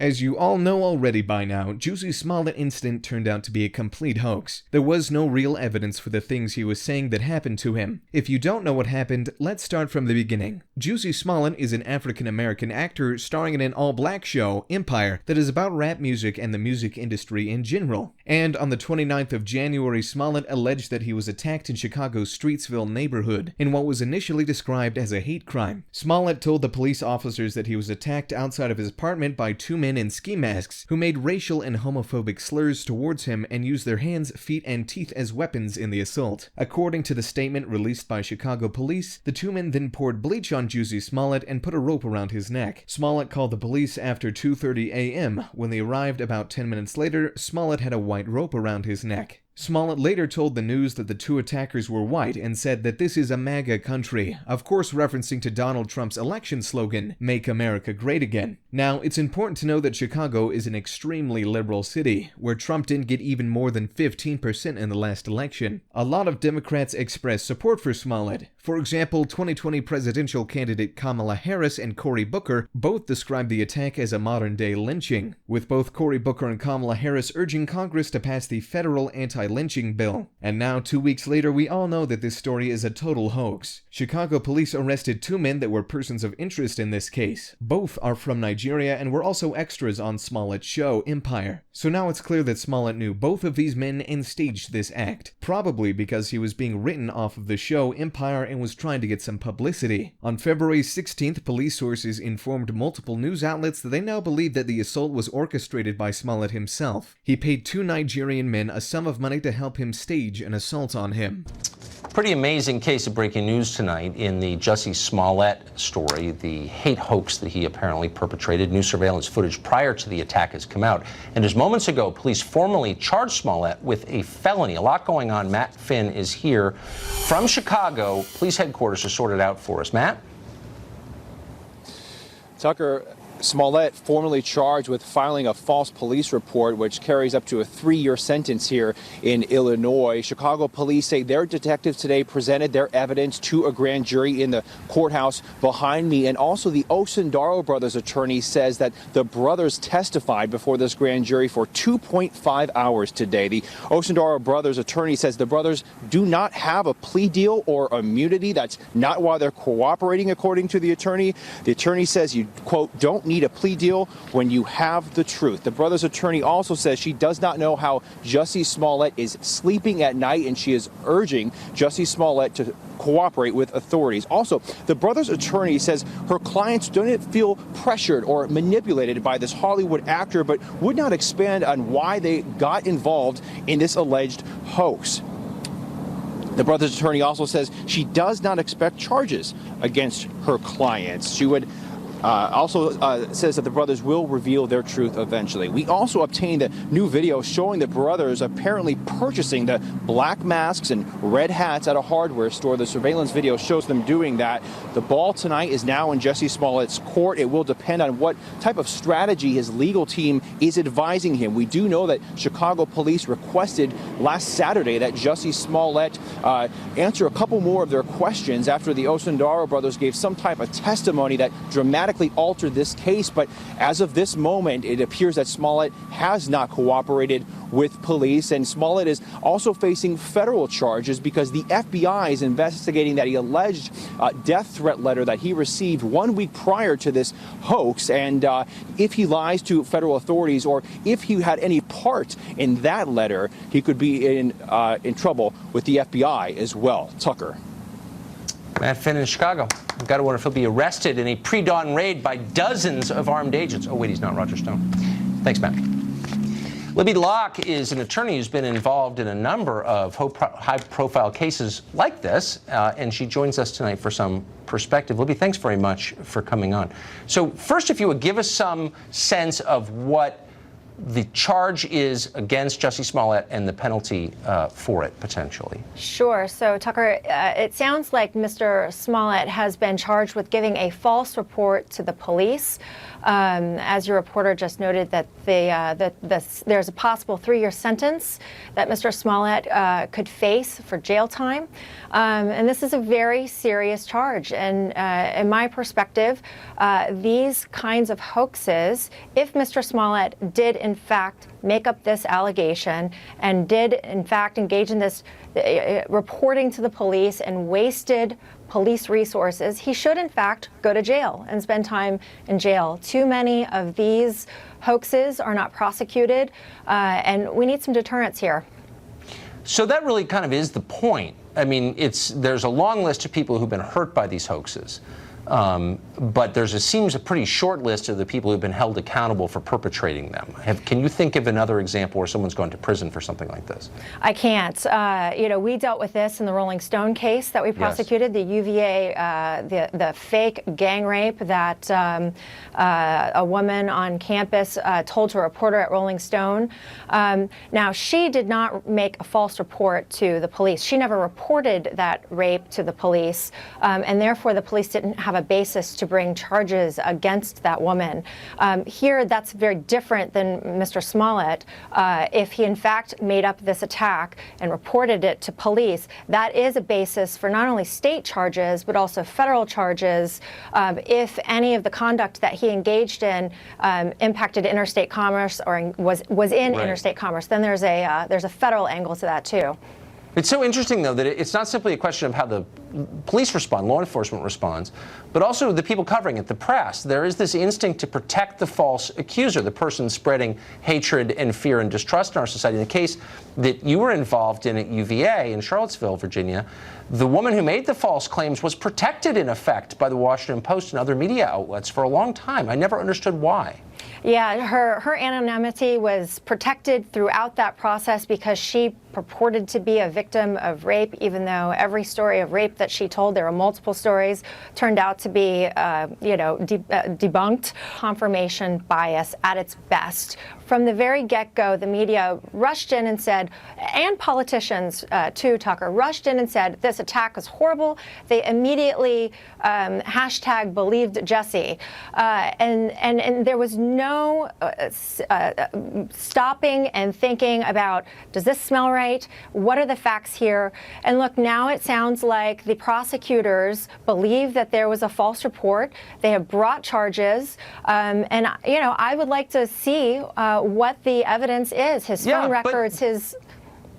As you all know already by now, Jussie Smollett incident turned out to be a complete hoax. There was no real evidence for the things he was saying that happened to him. If you don't know what happened, let's start from the beginning. Jussie Smollett is an African-American actor starring in an all-black show, Empire, that is about rap music and the music industry in general. And on the 29th of January, Smollett alleged that he was attacked in Chicago's Streetsville neighborhood in what was initially described as a hate crime. Smollett told the police officers that he was attacked outside of his apartment by two men in ski masks who made racial and homophobic slurs towards him and used their hands, feet, and teeth as weapons in the assault. According to the statement released by Chicago police, the two men then poured bleach on Jussie Smollett and put a rope around his neck. Smollett called the police after 2:30 a.m. When they arrived about 10 minutes later, Smollett had a white rope around his neck. Smollett later told the news that the two attackers were white and said that this is a MAGA country, of course referencing to Donald Trump's election slogan, "Make America Great Again." Now, it's important to know that Chicago is an extremely liberal city, where Trump didn't get even more than 15% in the last election. A lot of Democrats expressed support for Smollett. For example, 2020 presidential candidate Kamala Harris and Cory Booker both described the attack as a modern-day lynching, with both Cory Booker and Kamala Harris urging Congress to pass the federal anti-lynching bill. And now, 2 weeks later, we all know that this story is a total hoax. Chicago police arrested two men that were persons of interest in this case. Both are from Nigeria and were also extras on Smollett's show, Empire. So now it's clear that Smollett knew both of these men and staged this act, probably because he was being written off of the show, Empire, and was trying to get some publicity. On February 16th, police sources informed multiple news outlets that they now believe that the assault was orchestrated by Smollett himself. He paid two Nigerian men a sum of money to help him stage an assault on him. Pretty amazing case of breaking news tonight in the Jussie Smollett story, the hate hoax that he apparently perpetrated. New surveillance footage prior to the attack has come out. And just moments ago, police formally charged Smollett with a felony. A lot going on. Matt Finn is here from Chicago. Police headquarters to sort it out for us. Matt? Tucker, Smollett formally charged with filing a false police report, which carries up to a 3-year sentence here in Illinois. Chicago police say their detectives today presented their evidence to a grand jury in the courthouse behind me. And also the Osundaro brothers' attorney says that the brothers testified before this grand jury for 2.5 hours today. The Osundaro brothers' attorney says the brothers do not have a plea deal or immunity. That's not why they're cooperating, according to the attorney. The attorney says you, quote, don't need a plea deal when you have the truth. The brother's attorney also says she does not know how Jussie Smollett is sleeping at night, and she is urging Jussie Smollett to cooperate with authorities. Also, the brother's attorney says her clients don't feel pressured or manipulated by this Hollywood actor, but would not expand on why they got involved in this alleged hoax. The brother's attorney also says she does not expect charges against her clients. She would says that the brothers will reveal their truth eventually. We also obtained a new video showing the brothers apparently purchasing the black masks and red hats at a hardware store. The surveillance video shows them doing that. The ball tonight is now in Jussie Smollett's court. It will depend on what type of strategy his legal team is advising him. We do know that Chicago police requested last Saturday that Jussie Smollett answer a couple more of their questions after the Osundaro brothers gave some type of testimony that dramatically altered this case. But as of this moment, it appears that Smollett has not cooperated with police, and Smollett is also facing federal charges because the FBI is investigating that he alleged death threat letter that he received 1 week prior to this hoax. And if he lies to federal authorities, or if he had any part in that letter, he could be in trouble with the FBI as well. Tucker. Matt Finn in Chicago. I've got to wonder if he'll be arrested in a pre-dawn raid by dozens of armed agents. Oh, wait, he's not. Roger Stone. Thanks, Matt. Libby Locke is an attorney who's been involved in a number of high-profile cases like this, and she joins us tonight for some perspective. Libby, thanks very much for coming on. So first, if you would give us some sense of what the charge is against Jussie Smollett and the penalty for it, potentially. Sure. So, Tucker, it sounds like Mr. Smollett has been charged with giving a false report to the police. As your reporter just noted, that there's a possible 3-year sentence that Mr. Smollett could face for jail time. And this is a very serious charge. And in my perspective, these kinds of hoaxes, if Mr. Smollett did in fact make up this allegation and did in fact engage in this reporting to the police and wasted police resources, he should in fact go to jail and spend time in jail. Too many of these hoaxes are not prosecuted, and we need some deterrence here. So that really kind of is the point. I mean, there's a long list of people who've been hurt by these hoaxes. But seems a pretty short list of the people who've been held accountable for perpetrating them. Can you think of another example where someone's gone to prison for something like this? I can't. We dealt with this in the Rolling Stone case that we prosecuted, yes. The UVA, the fake gang rape that a woman on campus told to a reporter at Rolling Stone. Now, she did not make a false report to the police. She never reported that rape to the police, and therefore the police didn't have a basis to bring charges against that woman. Here, that's very different than Mr. Smollett. If he in fact made up this attack and reported it to police, that is a basis for not only state charges but also federal charges. If any of the conduct that he engaged in impacted interstate commerce or was in interstate commerce, then there's a federal angle to that too. It's so interesting, though, that it's not simply a question of how the police respond, law enforcement responds, but also the people covering it, the press. There is this instinct to protect the false accuser, the person spreading hatred and fear and distrust in our society. In the case that you were involved in at UVA in Charlottesville, Virginia, the woman who made the false claims was protected, in effect, by the Washington Post and other media outlets for a long time. I never understood why. Yeah, her anonymity was protected throughout that process because she purported to be a victim of rape, even though every story of rape that she told, there were multiple stories, turned out to be, debunked. Confirmation bias at its best. From the very get-go, the media rushed in and said, and politicians too, Tucker, rushed in and said, this attack was horrible. They immediately hashtag believed Jussie. And there was no stopping and thinking about, does this smell right? What are the facts here? And look, now it sounds like the prosecutors believe that there was a false report. They have brought charges. And, I would like to see what the evidence is, his phone records, his...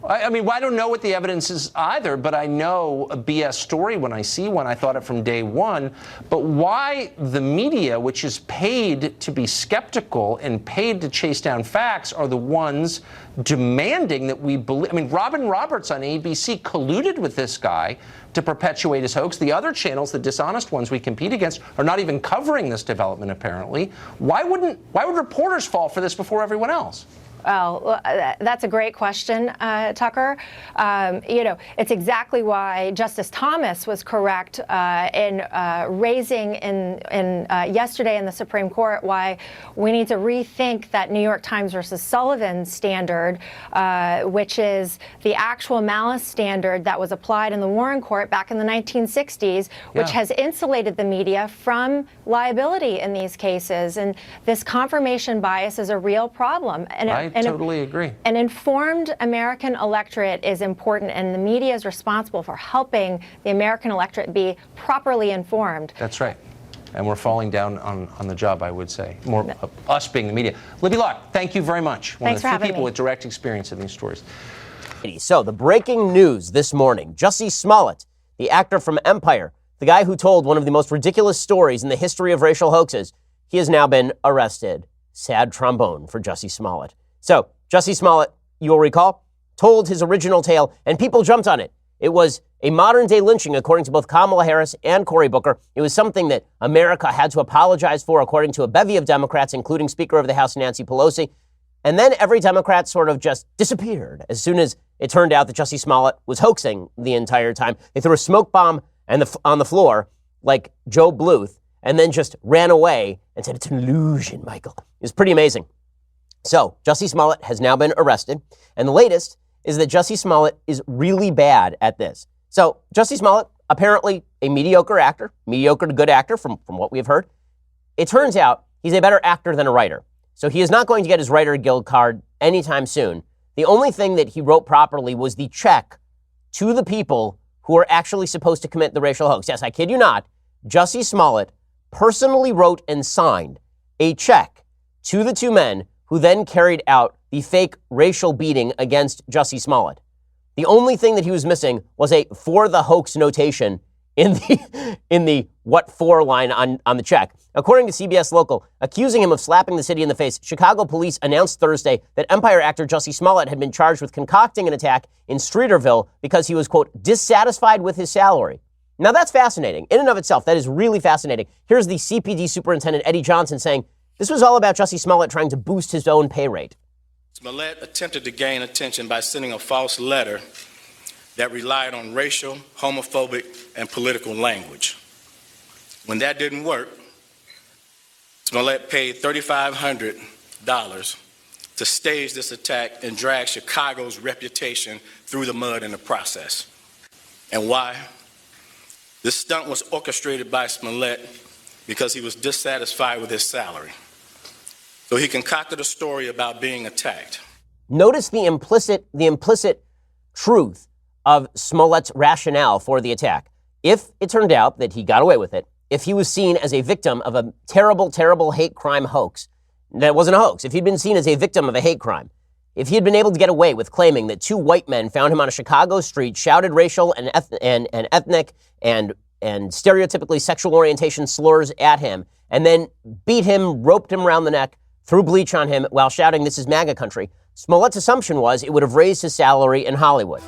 I don't know what the evidence is either, but I know a BS story when I see one. I thought it from day one. But why the media, which is paid to be skeptical and paid to chase down facts, are the ones demanding that we believe? Robin Roberts on ABC colluded with this guy to perpetuate his hoax. The other channels, the dishonest ones we compete against, are not even covering this development, apparently. Why would reporters fall for this before everyone else? Well, that's a great question, Tucker. It's exactly why Justice Thomas was correct in raising yesterday in the Supreme Court why we need to rethink that New York Times versus Sullivan standard, which is the actual malice standard that was applied in the Warren Court back in the 1960s, which has insulated the media from liability in these cases. And this confirmation bias is a real problem. I totally agree. An informed American electorate is important, and the media is responsible for helping the American electorate be properly informed. That's right. And we're falling down on the job, I would say. More us being the media. Libby Locke, thank you very much. Thanks for having me. One of the few people with direct experience in these stories. So the breaking news this morning, Jussie Smollett, the actor from Empire, the guy who told one of the most ridiculous stories in the history of racial hoaxes, he has now been arrested. Sad trombone for Jussie Smollett. So, Jussie Smollett, you will recall, told his original tale, and people jumped on it. It was a modern-day lynching, according to both Kamala Harris and Cory Booker. It was something that America had to apologize for, according to a bevy of Democrats, including Speaker of the House Nancy Pelosi. And then every Democrat sort of just disappeared as soon as it turned out that Jussie Smollett was hoaxing the entire time. They threw a smoke bomb on the floor, like Joe Bluth, and then just ran away and said, it's an illusion, Michael. It was pretty amazing. So Jussie Smollett has now been arrested. And the latest is that Jussie Smollett is really bad at this. So Jussie Smollett, apparently a mediocre actor, mediocre to good actor from what we've heard. It turns out he's a better actor than a writer. So he is not going to get his Writer Guild card anytime soon. The only thing that he wrote properly was the check to the people who are actually supposed to commit the racial hoax. Yes, I kid you not. Jussie Smollett personally wrote and signed a check to the two men who then carried out the fake racial beating against Jussie Smollett. The only thing that he was missing was a "for the hoax" notation in the what for line on the check. According to CBS Local, accusing him of slapping the city in the face, Chicago police announced Thursday that Empire actor Jussie Smollett had been charged with concocting an attack in Streeterville because he was, quote, dissatisfied with his salary. Now that's fascinating. In and of itself, that is really fascinating. Here's the CPD superintendent, Eddie Johnson, saying this was all about Jussie Smollett trying to boost his own pay rate. Smollett attempted to gain attention by sending a false letter that relied on racial, homophobic, and political language. When that didn't work, Smollett paid $3,500 to stage this attack and drag Chicago's reputation through the mud in the process. And why? This stunt was orchestrated by Smollett because he was dissatisfied with his salary. So he concocted a story about being attacked. Notice the implicit truth of Smollett's rationale for the attack. If it turned out that he got away with it, if he was seen as a victim of a terrible, terrible hate crime hoax, that wasn't a hoax, if he'd been seen as a victim of a hate crime, if he had been able to get away with claiming that two white men found him on a Chicago street, shouted racial and ethnic and stereotypically sexual orientation slurs at him, and then beat him, roped him around the neck, threw bleach on him while shouting, "This is MAGA country," Smollett's assumption was it would have raised his salary in Hollywood.